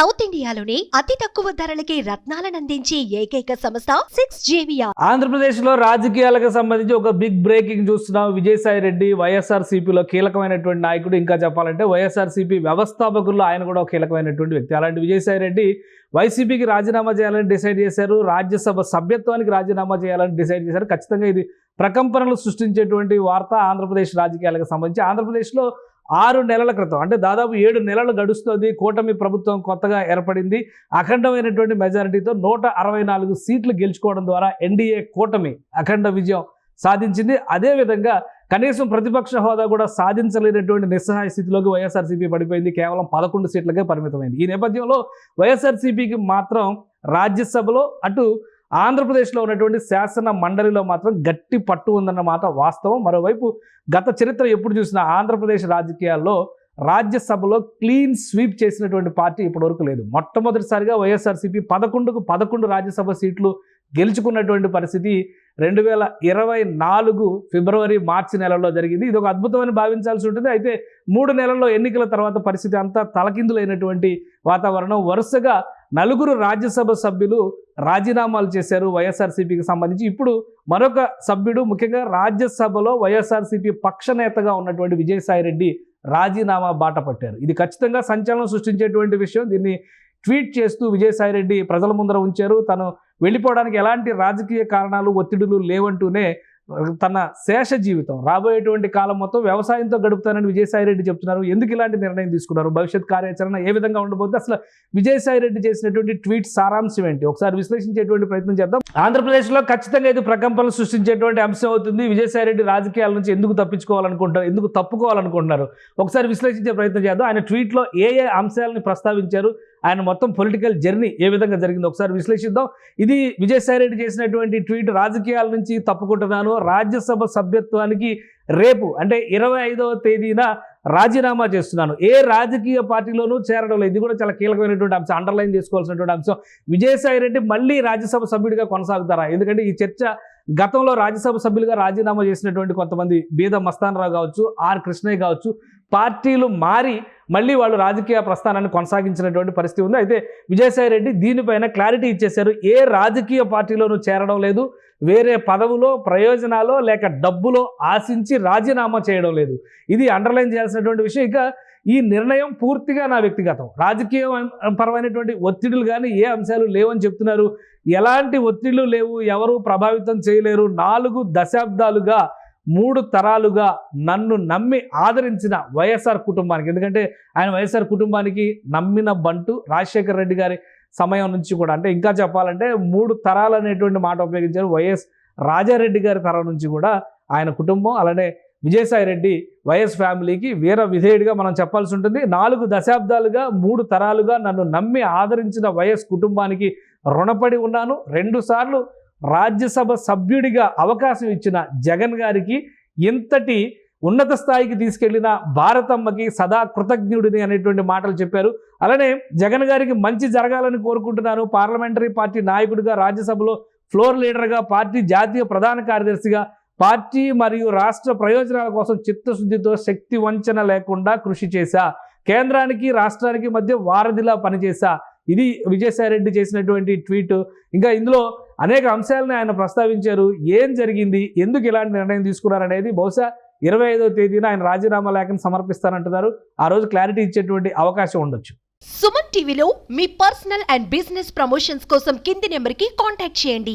South ఇండియాలోని అతి తక్కువ ధరలకి రత్నాలను అందించే ఏకైక సంస్థ 6JVR. ఆంధ్రప్రదేశ్ లో రాజకీయాలకు సంబంధించి ఒక బిగ్ బ్రేకింగ్ చూస్తున్నాం. విజయసాయి రెడ్డి వైఎస్ఆర్సీపీలో కీలకమైనటువంటి నాయకుడు. ఇంకా చెప్పాలంటే వైఎస్ఆర్సీపీ వ్యవస్థాపకుల్లో ఆయన కూడా ఒక కీలకమైనటువంటి వ్యక్తి. అలాంటి విజయసాయి రెడ్డి వైసీపీకి రాజీనామా చేయాలని డిసైడ్ చేశారు. రాజ్యసభ సభ్యత్వానికి రాజీనామా చేయాలని డిసైడ్ చేశారు. ఖచ్చితంగా ఇది ప్రకంపనలు సృష్టించేటువంటి వార్త ఆంధ్రప్రదేశ్ రాజకీయాలకు సంబంధించి. ఆంధ్రప్రదేశ్లో 6 నెలల క్రితం, అంటే దాదాపు 7 నెలలు గడుస్తుంది, కూటమి ప్రభుత్వం కొత్తగా ఏర్పడింది. అఖండమైనటువంటి మెజారిటీతో 164 సీట్లు గెలుచుకోవడం ద్వారా ఎన్డీఏ కూటమి అఖండ విజయం సాధించింది. అదేవిధంగా కనీసం ప్రతిపక్ష హోదా కూడా సాధించలేనటువంటి నిస్సహాయ స్థితిలోకి వైఎస్ఆర్సీపీ పడిపోయింది. కేవలం 11 సీట్లకే పరిమితమైంది. ఈ నేపథ్యంలో వైఎస్ఆర్సీపీకి మాత్రం రాజ్యసభలో, అటు ఆంధ్రప్రదేశ్లో ఉన్నటువంటి శాసన మండలిలో మాత్రం గట్టి పట్టు ఉందన్నమాట వాస్తవం. మరోవైపు గత చరిత్ర ఎప్పుడు చూసినా ఆంధ్రప్రదేశ్ రాజకీయాల్లో రాజ్యసభలో క్లీన్ స్వీప్ చేసినటువంటి పార్టీ ఇప్పటివరకు లేదు. మొట్టమొదటిసారిగా వైఎస్ఆర్సీపీ 11కు 11 రాజ్యసభ సీట్లు గెలుచుకున్నటువంటి పరిస్థితి 2024 ఫిబ్రవరి మార్చి నెలలో జరిగింది. ఇది ఒక అద్భుతమని భావించాల్సి ఉంటుంది. అయితే 3 నెలల్లో ఎన్నికల తర్వాత పరిస్థితి అంతా తలకిందులైనటువంటి వాతావరణం. వరుసగా 4 రాజ్యసభ సభ్యులు రాజీనామాలు చేశారు వైఎస్ఆర్సీపీకి సంబంధించి. ఇప్పుడు మరొక సభ్యుడు, ముఖ్యంగా రాజ్యసభలో వైఎస్ఆర్సీపీ పక్షనేతగా ఉన్నటువంటి విజయసాయి రెడ్డి రాజీనామా బాట పట్టారు. ఇది ఖచ్చితంగా సంచలనం సృష్టించేటువంటి విషయం. దీన్ని ట్వీట్ చేస్తూ విజయసాయి రెడ్డి ప్రజల ముందర ఉంచారు. తను వెళ్ళిపోవడానికి ఎలాంటి రాజకీయ కారణాలు, ఒత్తిడులు లేవంటూనే తన శేష జీవితం, రాబోయేటువంటి కాలం మొత్తం వ్యవసాయంతో గడుపుతానని విజయసాయి రెడ్డి చెప్తున్నారు. ఎందుకు ఇలాంటి నిర్ణయం తీసుకున్నారు, భవిష్యత్ కార్యాచరణ ఏ విధంగా ఉండబోతుంది, అసలు విజయసాయి రెడ్డి చేసినటువంటి ట్వీట్ సారాంశం ఏంటి, ఒకసారి విశ్లేషించేటువంటి ప్రయత్నం చేద్దాం. ఆంధ్రప్రదేశ్లో ఖచ్చితంగా ఇది ప్రకంపనలు సృష్టించేటువంటి అంశం అవుతుంది. విజయసాయి రెడ్డి రాజకీయాల నుంచి ఎందుకు తప్పించుకోవాలనుకుంటారు, ఎందుకు తప్పుకోవాలనుకుంటున్నారు, ఒకసారి విశ్లేషించే ప్రయత్నం చేద్దాం. ఆయన ట్వీట్లో ఏ అంశాలని ప్రస్తావించారు, ఆయన మొత్తం పొలిటికల్ జర్నీ ఏ విధంగా జరిగిందో ఒకసారి విశ్లేషిద్దాం. ఇది విజయసాయి రెడ్డి చేసినటువంటి ట్వీట్. రాజకీయాల నుంచి తప్పుకుంటున్నాను, రాజ్యసభ సభ్యత్వానికి రేపు అంటే 25వ తేదీన రాజీనామా చేస్తున్నాను, ఏ రాజకీయ పార్టీలోనూ చేరడం లేదు. ఇది కూడా చాలా కీలకమైనటువంటి అంశం, అండర్లైన్ చేసుకోవాల్సినటువంటి అంశం. విజయసాయి రెడ్డి మళ్ళీ రాజ్యసభ సభ్యుడిగా కొనసాగుతారా? ఎందుకంటే ఈ చర్చ గతంలో రాజ్యసభ సభ్యులుగా రాజీనామా చేసినటువంటి కొంతమంది, బీద మస్తాన్ రావు కావచ్చు, ఆర్ కృష్ణయ్య కావచ్చు, పార్టీలు మారి మళ్ళీ వాళ్ళు రాజకీయ ప్రస్థానాన్ని కొనసాగించినటువంటి పరిస్థితి ఉంది. అయితే విజయసాయి రెడ్డి దీనిపైన క్లారిటీ ఇచ్చేశారు. ఏ రాజకీయ పార్టీలోనూ చేరడం లేదు, వేరే పదవులో, ప్రయోజనాలో లేక డబ్బులో ఆశించి రాజీనామా చేయడం లేదు. ఇది అండర్లైన్ చేయాల్సినటువంటి విషయం. ఇక ఈ నిర్ణయం పూర్తిగా నా వ్యక్తిగతం, రాజకీయ పరమైనటువంటి ఒత్తిడులు కానీ ఏ అంశాలు లేవని చెప్తున్నారు. ఎలాంటి ఒత్తిళ్లు లేవు, ఎవరు ప్రభావితం చేయలేరు. 4 దశాబ్దాలుగా 3 తరాలుగా నన్ను నమ్మి ఆదరించిన వైఎస్ఆర్ కుటుంబానికి, ఎందుకంటే ఆయన వైఎస్ఆర్ కుటుంబానికి నమ్మిన బంటు రాజశేఖర రెడ్డి గారి సమయం నుంచి కూడా, అంటే ఇంకా చెప్పాలంటే 3 తరాలు అనేటువంటి మాట ఉపయోగించారు. వైఎస్ రాజారెడ్డి గారి తరం నుంచి కూడా ఆయన కుటుంబం, అలానే విజయసాయి రెడ్డి వైఎస్ ఫ్యామిలీకి వీర విధేయుడిగా మనం చెప్పాల్సి ఉంటుంది. 4 దశాబ్దాలుగా 3 తరాలుగా నన్ను నమ్మి ఆదరించిన వైఎస్ కుటుంబానికి రుణపడి ఉన్నాను. 2 సార్లు రాజ్యసభ సభ్యుడిగా అవకాశం ఇచ్చిన జగన్ గారికి, ఇంతటి ఉన్నత స్థాయికి తీసుకెళ్లిన భారతమ్మకి సదా కృతజ్ఞుడిని అనేటువంటి మాటలు చెప్పారు. అలానే జగన్ గారికి మంచి జరగాలని కోరుకుంటున్నాను. పార్లమెంటరీ పార్టీ నాయకుడిగా, రాజ్యసభలో ఫ్లోర్ లీడర్గా, పార్టీ జాతీయ ప్రధాన కార్యదర్శిగా పార్టీ మరియు రాష్ట్ర ప్రయోజనాల కోసం చిత్తశుద్ధితో, శక్తి వంచన లేకుండా కృషి చేశా. కేంద్రానికి రాష్ట్రానికి మధ్య వారధిలా పనిచేశా. ఇది విజయసాయి రెడ్డి చేసినటువంటి ట్వీట్. ఇంకా ఇందులో అనేక అంశాలను ఆయన ప్రస్తావించారు. ఏం జరిగింది, ఎందుకు ఇలాంటి నిర్ణయం తీసుకున్నారనేది బహుశా 25వ తేదీన ఆయన రాజీనామా లేఖను సమర్పిస్తానంటున్నారు. ఆ రోజు క్లారిటీ ఇచ్చేటువంటి అవకాశం ఉండొచ్చు. సుమన్ టీవీలో మీ పర్సనల్ అండ్ బిజినెస్ ప్రమోషన్స్ కోసం కింది నెంబర్కి కాంటాక్ట్ చేయండి.